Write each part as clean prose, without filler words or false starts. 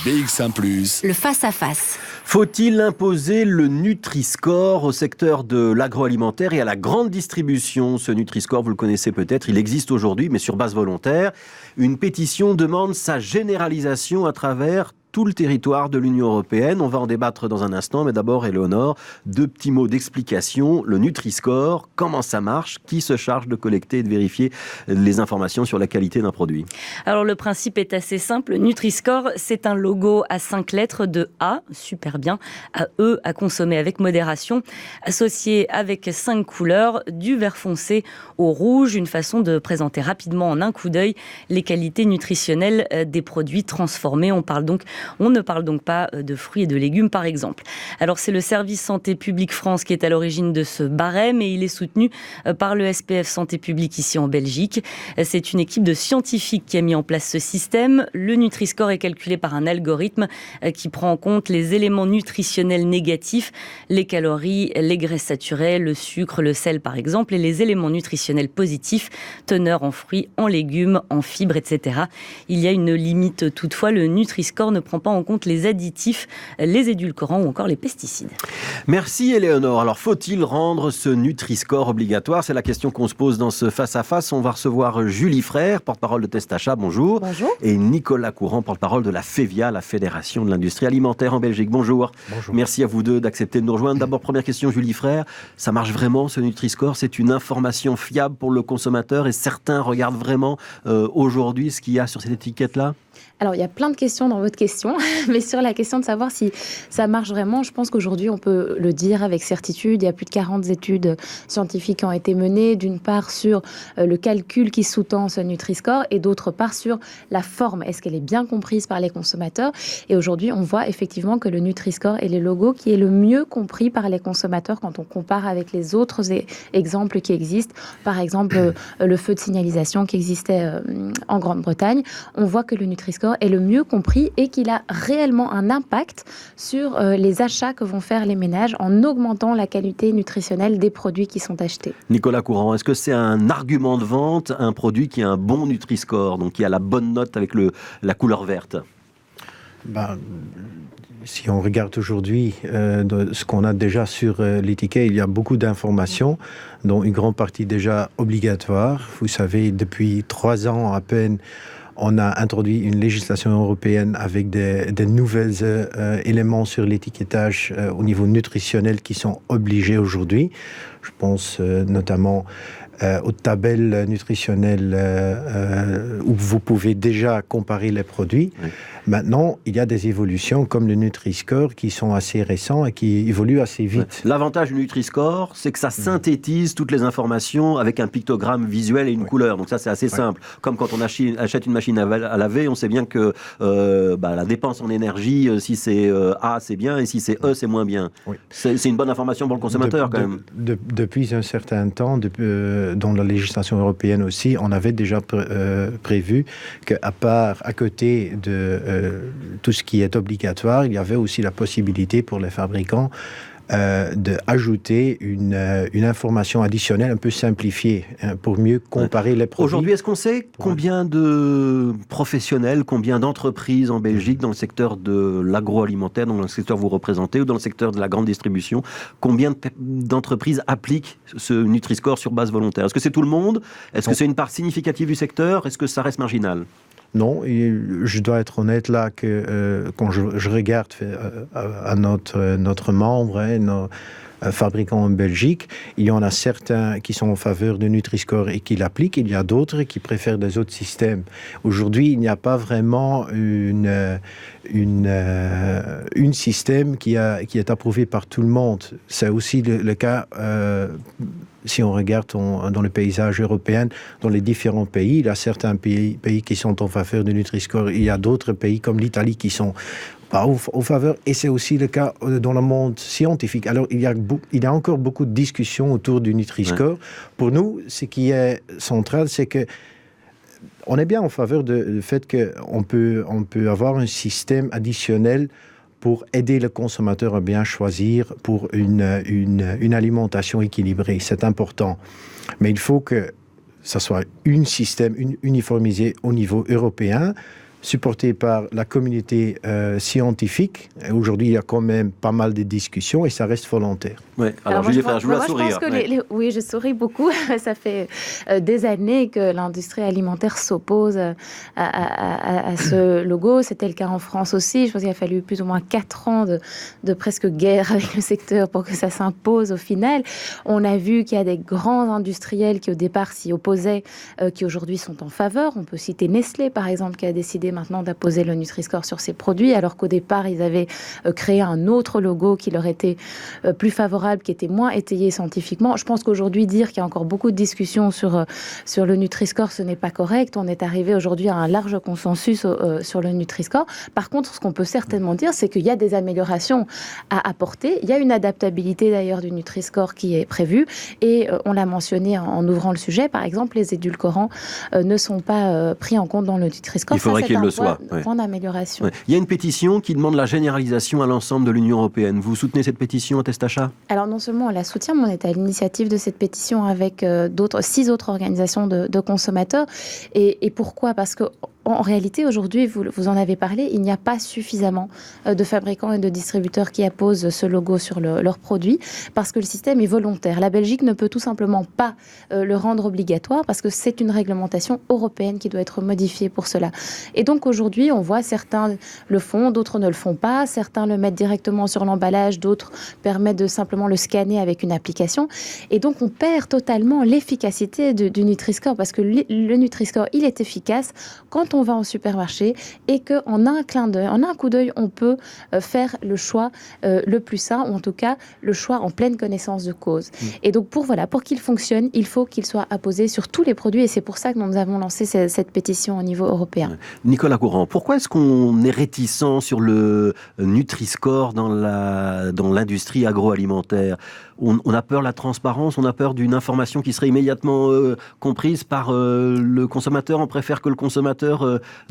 BX1+. Le face-à-face. Faut-il imposer le Nutri-Score au secteur de l'agroalimentaire et à la grande distribution ? Ce Nutri-Score, vous le connaissez peut-être, il existe aujourd'hui, mais sur base volontaire. Une pétition demande sa généralisation à travers tout le territoire de l'Union européenne. On va en débattre dans un instant, mais d'abord, Éléonore, 2 petits mots d'explication. Le Nutri-Score, comment ça marche ? Qui se charge de collecter et de vérifier les informations sur la qualité d'un produit ? Alors le principe est assez simple. Nutri-Score, c'est un logo à 5 lettres de A, super bien, à E, à consommer avec modération, associé avec 5 couleurs, du vert foncé au rouge, une façon de présenter rapidement en un coup d'œil les qualités nutritionnelles des produits transformés. On ne parle donc pas de fruits et de légumes, par exemple. Alors, c'est le service Santé publique France qui est à l'origine de ce barème et il est soutenu par le SPF Santé publique ici en Belgique. C'est une équipe de scientifiques qui a mis en place ce système. Le Nutri-Score est calculé par un algorithme qui prend en compte les éléments nutritionnels négatifs, les calories, les graisses saturées, le sucre, le sel, par exemple, et les éléments nutritionnels positifs, teneur en fruits, en légumes, en fibres, etc. Il y a une limite toutefois, le Nutri-Score ne prend pas en compte les additifs, les édulcorants ou encore les pesticides. Merci Éléonore. Alors faut-il rendre ce Nutri-Score obligatoire ? C'est la question qu'on se pose dans ce face-à-face. On va recevoir Julie Frère, porte-parole de Testachat, bonjour. Bonjour. Et Nicolas Courant, porte-parole de la FEVIA, la Fédération de l'Industrie Alimentaire en Belgique. Bonjour. Bonjour. Merci à vous deux d'accepter de nous rejoindre. D'abord, première question, Julie Frère. Ça marche vraiment ce Nutri-Score ? C'est une information fiable pour le consommateur et certains regardent vraiment aujourd'hui ce qu'il y a sur cette étiquette-là ? Alors, il y a plein de questions dans votre question, mais sur la question de savoir si ça marche vraiment, je pense qu'aujourd'hui, on peut le dire avec certitude. Il y a plus de 40 études scientifiques qui ont été menées, d'une part sur le calcul qui sous-tend ce Nutri-Score et d'autre part sur la forme. Est-ce qu'elle est bien comprise par les consommateurs ? Et aujourd'hui, on voit effectivement que le Nutri-Score est le logo qui est le mieux compris par les consommateurs quand on compare avec les autres exemples qui existent. Par exemple, le feu de signalisation qui existait en Grande-Bretagne. On voit que le Nutri-Score est le mieux compris et qu'il a réellement un impact sur les achats que vont faire les ménages en augmentant la qualité nutritionnelle des produits qui sont achetés. Nicolas Courant, est-ce que c'est un argument de vente, un produit qui a un bon Nutri-Score, donc qui a la bonne note avec la couleur verte ? Si on regarde aujourd'hui ce qu'on a déjà sur l'étiquette, il y a beaucoup d'informations, dont une grande partie déjà obligatoire. Vous savez, depuis 3 ans à peine, on a introduit une législation européenne avec des nouveaux éléments sur l'étiquetage au niveau nutritionnel qui sont obligés aujourd'hui. Je pense notamment aux tabelles nutritionnelles où vous pouvez déjà comparer les produits. Oui. Maintenant, il y a des évolutions comme le Nutri-Score qui sont assez récents et qui évoluent assez vite. L'avantage du Nutri-Score, c'est que ça synthétise toutes les informations avec un pictogramme visuel et une couleur. Donc ça, c'est assez simple. Comme quand on achète une machine à laver, on sait bien que la dépense en énergie, si c'est A, c'est bien, et si c'est E, c'est moins bien. Oui. C'est une bonne information pour le consommateur, quand même. Depuis un certain temps, dans la législation européenne aussi, on avait déjà prévu à côté de tout ce qui est obligatoire, il y avait aussi la possibilité pour les fabricants d'ajouter une information additionnelle un peu simplifiée pour mieux comparer les produits. Aujourd'hui, est-ce qu'on sait combien de professionnels, combien d'entreprises en Belgique dans le secteur de l'agroalimentaire, dans le secteur que vous représentez, ou dans le secteur de la grande distribution, combien d'entreprises appliquent ce Nutri-Score sur base volontaire ? Est-ce que c'est tout le monde ? Est-ce que c'est une part significative du secteur ? Est-ce que ça reste marginal ? Non, et je dois être honnête là que quand je regarde à notre membre, nos fabricants en Belgique, il y en a certains qui sont en faveur de Nutri-Score et qui l'appliquent, il y a d'autres qui préfèrent des autres systèmes. Aujourd'hui, il n'y a pas vraiment une système qui est approuvé par tout le monde. C'est aussi le cas si on regarde dans le paysage européen, dans les différents pays. Il y a certains pays qui sont en faveur de Nutri-Score. Il y a d'autres pays comme l'Italie qui sont pas en faveur. Et c'est aussi le cas dans le monde scientifique. Alors, il y a encore beaucoup de discussions autour du Nutri-Score. Ouais. Pour nous, ce qui est central, c'est que on est bien en faveur du fait qu'on peut avoir un système additionnel pour aider le consommateur à bien choisir pour une alimentation équilibrée. C'est important. Mais il faut que ça soit un système uniformisé au niveau européen supporté par la communauté scientifique. Et aujourd'hui, il y a quand même pas mal de discussions et ça reste volontaire. Ouais. Alors je vous la sourire. Oui, je souris beaucoup. Ça fait des années que l'industrie alimentaire s'oppose à ce logo. C'était le cas en France aussi. Je pense qu'il a fallu plus ou moins 4 ans de presque guerre avec le secteur pour que ça s'impose au final. On a vu qu'il y a des grands industriels qui au départ s'y opposaient, qui aujourd'hui sont en faveur. On peut citer Nestlé par exemple, qui a décidé maintenant d'apposer le Nutri-Score sur ses produits, alors qu'au départ ils avaient créé un autre logo qui leur était plus favorable, qui était moins étayé scientifiquement. Je pense qu'aujourd'hui dire qu'il y a encore beaucoup de discussions sur le Nutri-Score, ce n'est pas correct. On est arrivé aujourd'hui à un large consensus sur le Nutri-Score. Par contre, ce qu'on peut certainement dire, c'est qu'il y a des améliorations à apporter. Il y a une adaptabilité d'ailleurs du Nutri-Score qui est prévue et on l'a mentionné en ouvrant le sujet. Par exemple, les édulcorants ne sont pas pris en compte dans le Nutri-Score. Il faudrait qu'il le soit. Point d'amélioration. Ouais. Il y a une pétition qui demande la généralisation à l'ensemble de l'Union européenne. Vous soutenez cette pétition à Testachat ? Alors non seulement on la soutient, mais on est à l'initiative de cette pétition avec 6 autres organisations de consommateurs. Et pourquoi ? Parce que en réalité, aujourd'hui, vous en avez parlé, il n'y a pas suffisamment de fabricants et de distributeurs qui apposent ce logo sur leurs produits parce que le système est volontaire. La Belgique ne peut tout simplement pas le rendre obligatoire parce que c'est une réglementation européenne qui doit être modifiée pour cela. Et donc aujourd'hui, on voit certains le font, d'autres ne le font pas. Certains le mettent directement sur l'emballage, d'autres permettent de simplement le scanner avec une application. Et donc on perd totalement l'efficacité du Nutri-Score parce que le Nutri-Score, il est efficace quand on va en supermarché et qu'en un clin d'œil, en un coup d'œil, on peut faire le choix le plus sain, ou en tout cas le choix en pleine connaissance de cause. Et donc pour qu'il fonctionne, il faut qu'il soit apposé sur tous les produits et c'est pour ça que nous avons lancé cette pétition au niveau européen. Nicolas Courant, pourquoi est-ce qu'on est réticent sur le Nutri-Score dans l'industrie agroalimentaire ? On a peur de la transparence, on a peur d'une information qui serait immédiatement comprise par le consommateur. On préfère que le consommateur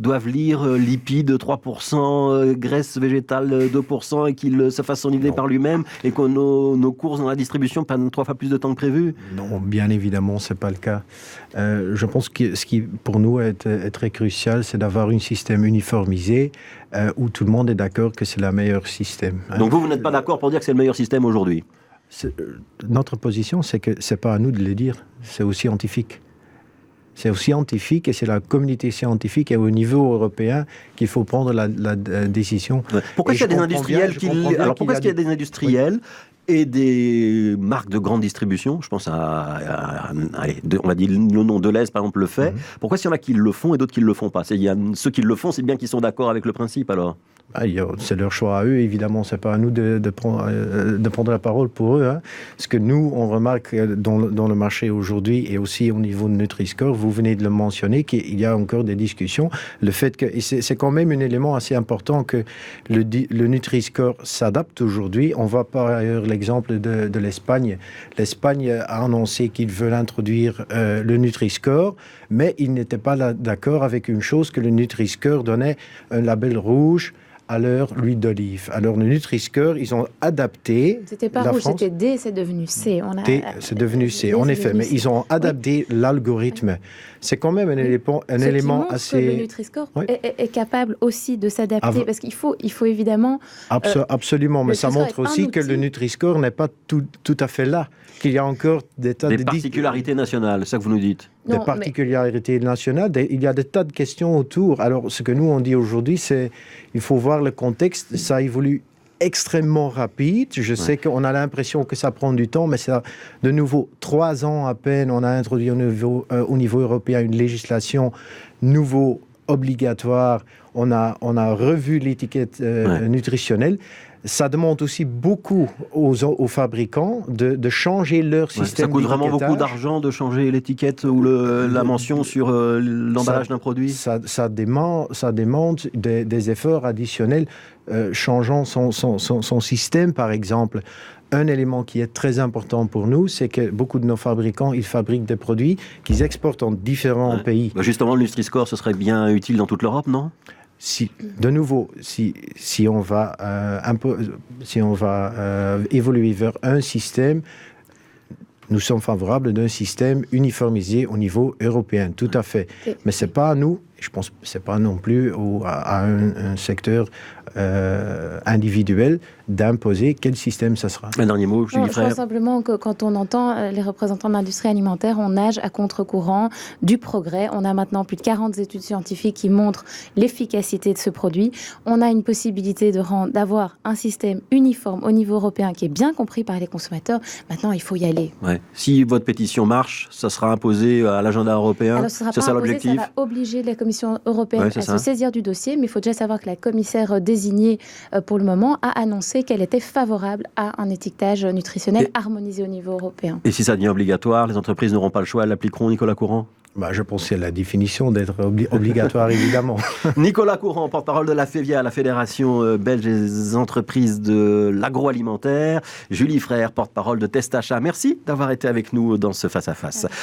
doive lire lipides 3%, graisse végétale 2% et qu'il se fasse son idée par lui-même et que nos courses dans la distribution prennent 3 fois plus de temps que prévu. Non, bien évidemment, ce n'est pas le cas. Je pense que ce qui, pour nous, est très crucial, c'est d'avoir un système uniformisé où tout le monde est d'accord que c'est le meilleur système. Donc vous n'êtes pas d'accord pour dire que c'est le meilleur système aujourd'hui ? Notre position, c'est que ce n'est pas à nous de le dire, c'est aux scientifiques. C'est aux scientifiques et c'est la communauté scientifique et au niveau européen qu'il faut prendre la décision. Ouais. Pourquoi est-ce qu'il y a des industriels pourquoi est-ce qu'il y a des industriels et des marques de grande distribution, je pense on va dire le nom Deleuze par exemple le fait, pourquoi est-ce qu'il y en a qui le font et d'autres qui ne le font pas ? Ceux qui le font, c'est bien qu'ils sont d'accord avec le principe alors ? C'est leur choix à eux, évidemment, c'est pas à nous de prendre la parole pour eux. Ce que nous, on remarque dans le marché aujourd'hui et aussi au niveau de Nutri-Score, vous venez de le mentionner, qu'il y a encore des discussions. Le fait que, et c'est quand même un élément assez important que le Nutri-Score s'adapte aujourd'hui. On voit par ailleurs l'exemple de l'Espagne. L'Espagne a annoncé qu'ils veulent introduire le Nutri-Score, mais ils n'étaient pas d'accord avec une chose, que le Nutri-Score donnait un label rouge à leur huile d'olive. Alors, le Nutri-Score, ils ont adapté... C'était pas rouge, c'était D, c'est devenu C. D, c'est devenu C, en effet. Mais ils ont adapté l'algorithme. C'est quand même un élément assez... Le Nutri-Score est capable aussi de s'adapter, parce qu'il faut évidemment... Absolument, mais ça montre aussi que le Nutri-Score n'est pas tout à fait là, qu'il y a encore des tas de particularités nationales, c'est ça que vous nous dites. Des particularités nationales, il y a des tas de questions autour. Alors, ce que nous, on dit aujourd'hui, c'est il faut voir le contexte. Ça évolue extrêmement rapide. Je sais qu'on a l'impression que ça prend du temps, mais c'est de nouveau 3 ans à peine. On a introduit au niveau européen une législation nouveau obligatoire. On a revu l'étiquette nutritionnelle. Ça demande aussi beaucoup aux fabricants de changer leur système d'étiquetage. Ça coûte vraiment beaucoup d'argent de changer l'étiquette ou la mention sur l'emballage d'un produit. Ça demande des efforts additionnels, changeant son système, par exemple. Un élément qui est très important pour nous, c'est que beaucoup de nos fabricants, ils fabriquent des produits qu'ils exportent en différents pays. Justement, le Nutri-Score, ce serait bien utile dans toute l'Europe, non ? Si on va évoluer vers un système, nous sommes favorables d'un système uniformisé au niveau européen, tout à fait. Mais c'est pas à nous, Je pense que ce n'est pas non plus à un secteur individuel d'imposer quel système ça sera. Un dernier mot, Julie Je Frère. pense simplement que quand on entend les représentants de l'industrie alimentaire, on nage à contre-courant du progrès. On a maintenant plus de 40 études scientifiques qui montrent l'efficacité de ce produit. On a une possibilité d'avoir un système uniforme au niveau européen qui est bien compris par les consommateurs. Maintenant, il faut y aller. Ouais. Si votre pétition marche, ça sera imposé à l'agenda européen. Alors, ce sera c'est pas ça imposé, l'objectif. ça va obliger la Commission européenne Ouais, à se saisir du dossier, mais il faut déjà savoir que la commissaire désignée pour le moment a annoncé qu'elle était favorable à un étiquetage nutritionnel harmonisé au niveau européen. Et si ça devient obligatoire, les entreprises n'auront pas le choix, elles l'appliqueront, Nicolas Courant? Je pense que c'est la définition d'être obligatoire, évidemment. Nicolas Courant, porte-parole de la FEVIA, la Fédération belge des entreprises de l'agroalimentaire. Julie Frère, porte-parole de Testachat. Merci d'avoir été avec nous dans ce face-à-face.